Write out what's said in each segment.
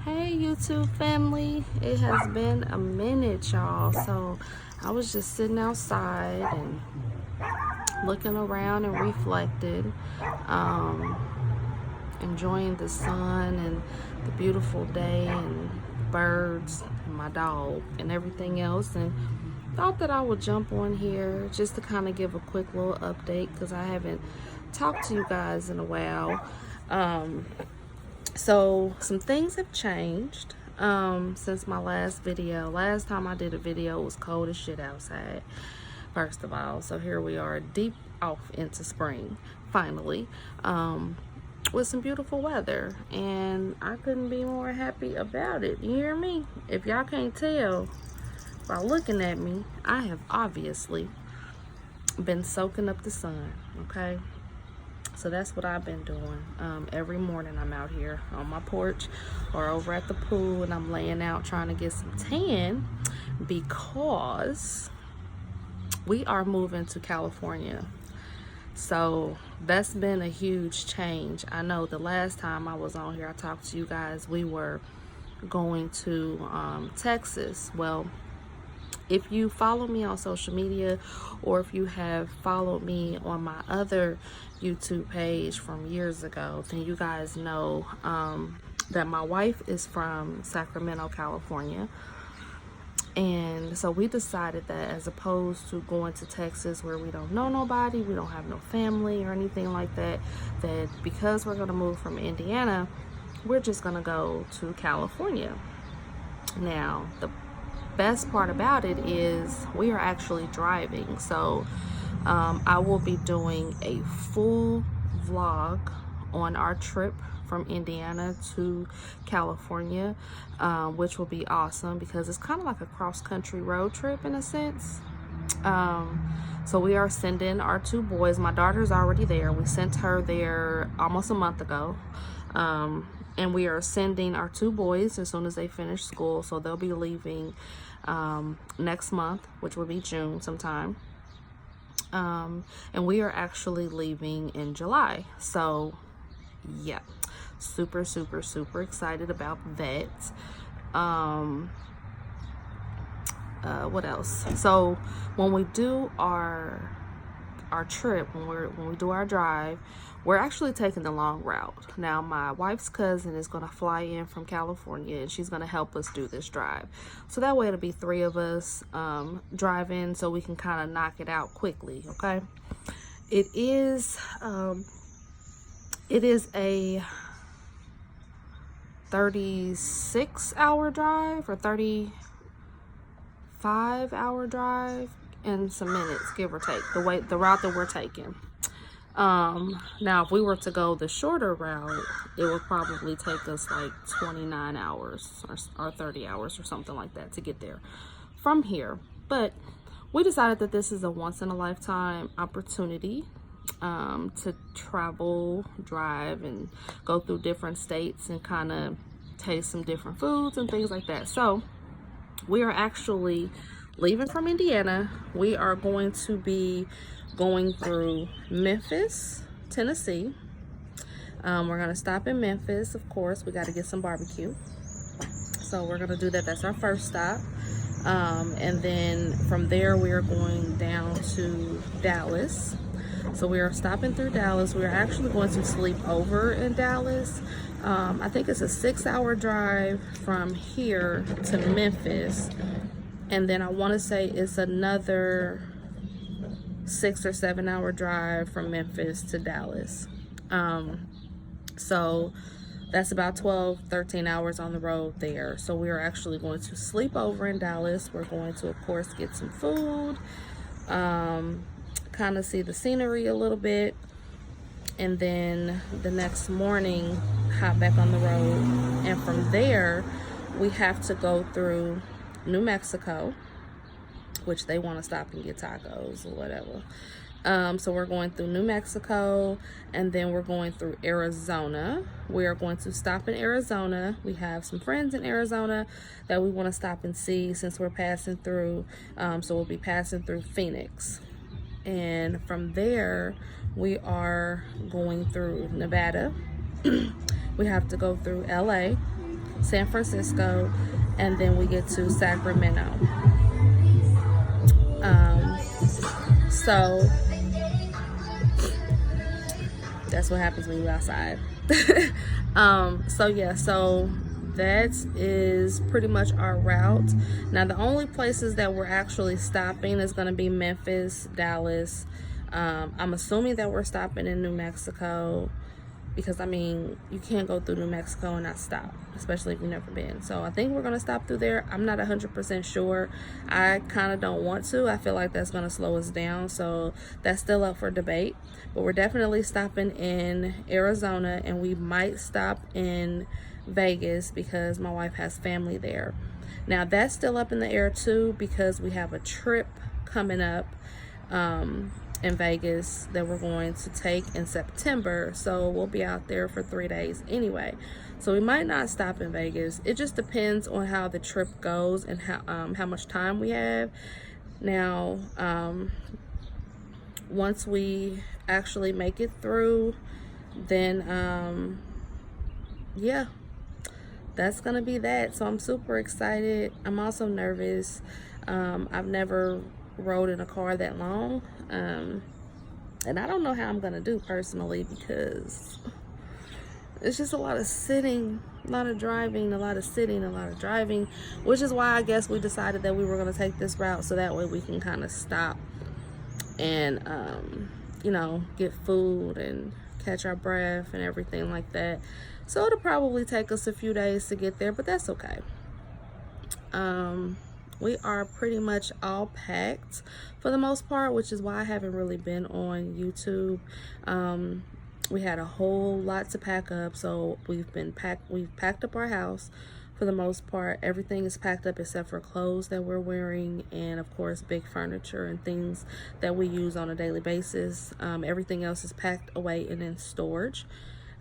Hey YouTube family, it has been a minute, y'all. So I was just sitting outside and looking around and reflected, enjoying the sun and the beautiful day and birds and my dog and everything else, and thought that I would jump on here just to kind of give a quick little update because I haven't talked to you guys in a while. So some things have changed since my last video. Last time I did a video, it was cold as shit outside, first of all. So here we are, deep off into spring, finally, with some beautiful weather. And I couldn't be more happy about it. You hear me? If y'all can't tell by looking at me, I have obviously been soaking up the sun, okay? So that's what I've been doing. Every morning I'm out here on my porch or over at the pool, and I'm laying out trying to get some tan because we are moving to California. So that's been a huge change. I know the last time I was on here, I talked to you guys, we were going to Texas. Well, if you follow me on social media, or if you have followed me on my other YouTube page from years ago, then you guys know that my wife is from Sacramento, California. And so we decided that as opposed to going to Texas where we don't know nobody, we don't have no family or anything like that, that because we're going to move from Indiana, we're just going to go to California. Now, the best part about it is we are actually driving. So I will be doing a full vlog on our trip from Indiana to California, which will be awesome because it's kind of like a cross-country road trip in a sense. So we are sending our two boys. My daughter's already there. We sent her there almost a month ago. And we are sending our two boys as soon as they finish school. So they'll be leaving next month, which will be June sometime. And we are actually leaving in July. So yeah, super excited about that. What else? So when we do our trip, when we do our drive, we're actually taking the long route. Now, my wife's cousin is going to fly in from California, and she's going to help us do this drive. So that way it'll be three of us driving, so we can kind of knock it out quickly, okay? It is a 36-hour drive or 35-hour drive in some minutes, give or take, the route that we're taking. Now if we were to go the shorter route, it would probably take us like 29 hours or 30 hours or something like that to get there from here. But we decided that this is a once-in-a-lifetime opportunity to travel, drive, and go through different states and kind of taste some different foods and things like that. So we are actually leaving from Indiana. We are going to be going through Memphis, Tennessee. We're going to stop in Memphis, of course. We got to get some barbecue. So we're going to do that. That's our first stop. And then from there, we are going down to Dallas. So we are stopping through Dallas. We are actually going to sleep over in Dallas. I think it's a 6-hour drive from here to Memphis. And then I want to say it's another 6 or 7 hour drive from Memphis to Dallas. So that's about 12-13 hours on the road there. So we are actually going to sleep over in Dallas. We're going to, of course, get some food, kind of see the scenery a little bit, and then the next morning hop back on the road. And from there we have to go through New Mexico, which they want to stop and get tacos or whatever. So we're going through New Mexico, and then we're going through Arizona. We are going to stop in Arizona. We have some friends in Arizona that we want to stop and see since we're passing through. So we'll be passing through Phoenix. And from there, we are going through Nevada. We have to go through LA. San Francisco, and then we get to Sacramento. So that's what happens when you're outside. So yeah, so that is pretty much our route. Now the only places that we're actually stopping is going to be Memphis, Dallas. I'm assuming that we're stopping in New Mexico, because I mean, you can't go through New Mexico and not stop, especially if you've never been. So I think we're going to stop through there. I'm not 100% sure. I kind of don't want to. I feel like that's going to slow us down. So that's still up for debate. But we're definitely stopping in Arizona, and we might stop in Vegas because my wife has family there. Now that's still up in the air too, because we have a trip coming up in Vegas that we're going to take in September. So we'll be out there for 3 days anyway. So we might not stop in Vegas. It just depends on how the trip goes and how much time we have. Now, once we actually make it through, then yeah, that's gonna be that. So I'm super excited. I'm also nervous. I've never rode in a car that long, and I don't know how I'm gonna do personally, because it's just a lot of sitting, a lot of driving, a lot of sitting, a lot of driving, which is why I guess we decided that we were gonna take this route, so that way we can kind of stop and you know, get food and catch our breath and everything like that. So it'll probably take us a few days to get there, but that's okay. We are pretty much all packed for the most part, which is why I haven't really been on YouTube. We had a whole lot to pack up, so we've packed up our house for the most part. Everything is packed up except for clothes that we're wearing, and of course big furniture and things that we use on a daily basis. Everything else is packed away and in storage.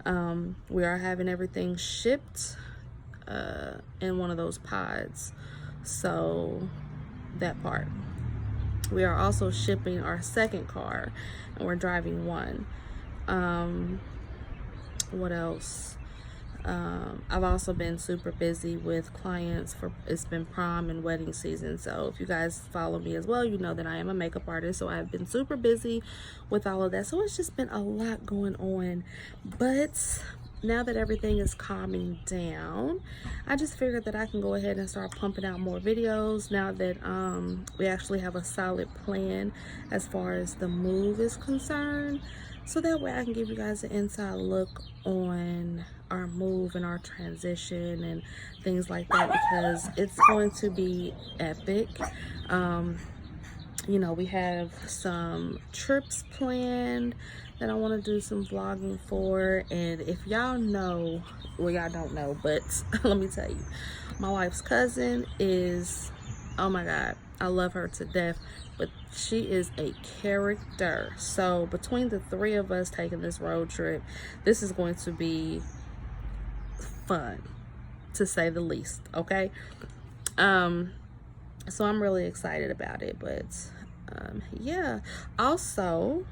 We are having everything shipped in one of those pods. So that part. We are also shipping our second car, and we're driving one. What else? I've also been super busy with clients, for it's been prom and wedding season. So if you guys follow me as well, you know that I am a makeup artist, so I've been super busy with all of that. So it's just been a lot going on. But now that everything is calming down, I just figured that I can go ahead and start pumping out more videos now that we actually have a solid plan as far as the move is concerned. So that way I can give you guys an inside look on our move and our transition and things like that, because it's going to be epic. You know, we have some trips planned that I want to do some vlogging for, and if y'all know, well, y'all don't know, but let me tell you, my wife's cousin is, oh my god, I love her to death, but she is a character. So between the three of us taking this road trip, this is going to be fun, to say the least. Okay, so I'm really excited about it. But yeah, also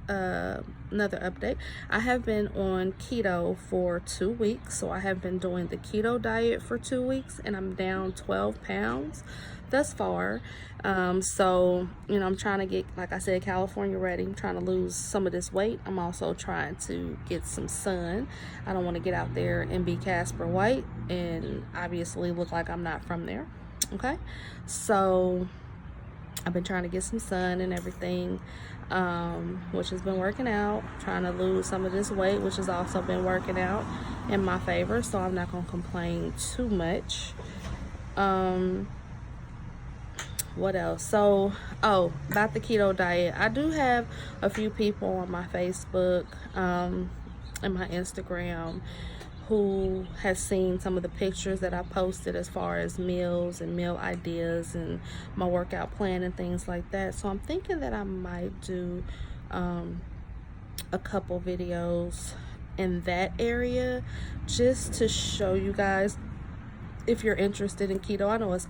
another update, I have been on keto for 2 weeks. So I have been doing the keto diet for 2 weeks, and I'm down 12 pounds thus far. So you know, I'm trying to get, like I said, California ready. I'm trying to lose some of this weight. I'm also trying to get some sun. I don't want to get out there and be Casper White and obviously look like I'm not from there. Okay, so I've been trying to get some sun and everything, which has been working out. Trying to lose some of this weight, which has also been working out in my favor, so I'm not gonna complain too much. What else? So, oh, about the keto diet, I do have a few people on my Facebook and my Instagram who has seen some of the pictures that I posted as far as meals and meal ideas and my workout plan and things like that. So I'm thinking that I might do a couple videos in that area, just to show you guys, if you're interested in keto. I know it's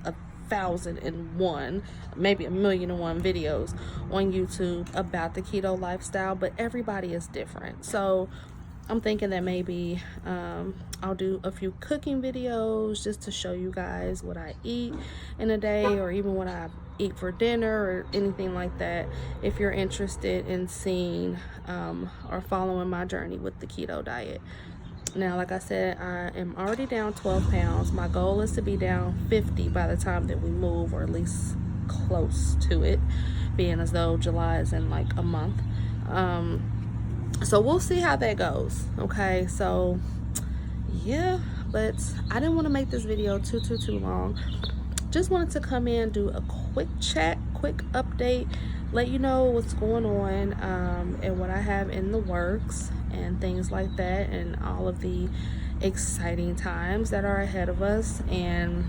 1,001, maybe 1,000,001 videos on YouTube about the keto lifestyle, but everybody is different. So I'm thinking that maybe I'll do a few cooking videos just to show you guys what I eat in a day, or even what I eat for dinner, or anything like that, if you're interested in seeing or following my journey with the keto diet. Now, like I said, I am already down 12 pounds. My goal is to be down 50 by the time that we move, or at least close to it, being as though July is in like a month. So we'll see how that goes. Okay, so yeah, but I didn't want to make this video too long. Just wanted to come in, do a quick chat, quick update, let you know what's going on, and what I have in the works and things like that, and all of the exciting times that are ahead of us. And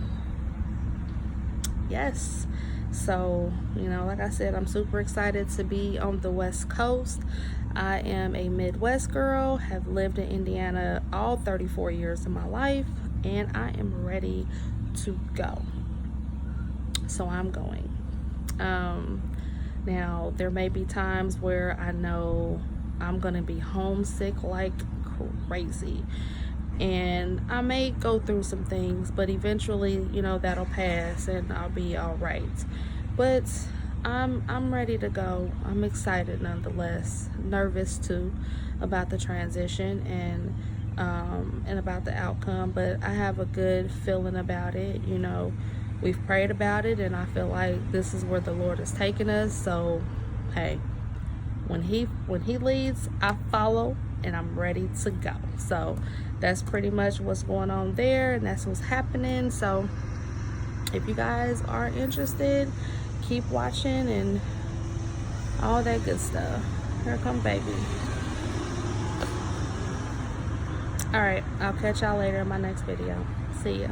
yes, so, you know, like I said, I'm super excited to be on the West Coast. I am a Midwest girl, have lived in Indiana all 34 years of my life, and I am ready to go. So I'm going. Now, there may be times where I know I'm gonna be homesick like crazy, and I may go through some things, but eventually, you know, that'll pass and I'll be all right. But I'm ready to go. I'm excited nonetheless, nervous too about the transition and about the outcome, but I have a good feeling about it. You know, we've prayed about it, and I feel like this is where the Lord has taken us. So hey, when he leads, I follow, and I'm ready to go. So that's pretty much what's going on there, and that's what's happening. So if you guys are interested, keep watching and all that good stuff. Here come baby. All right, I'll catch y'all later in my next video. See ya.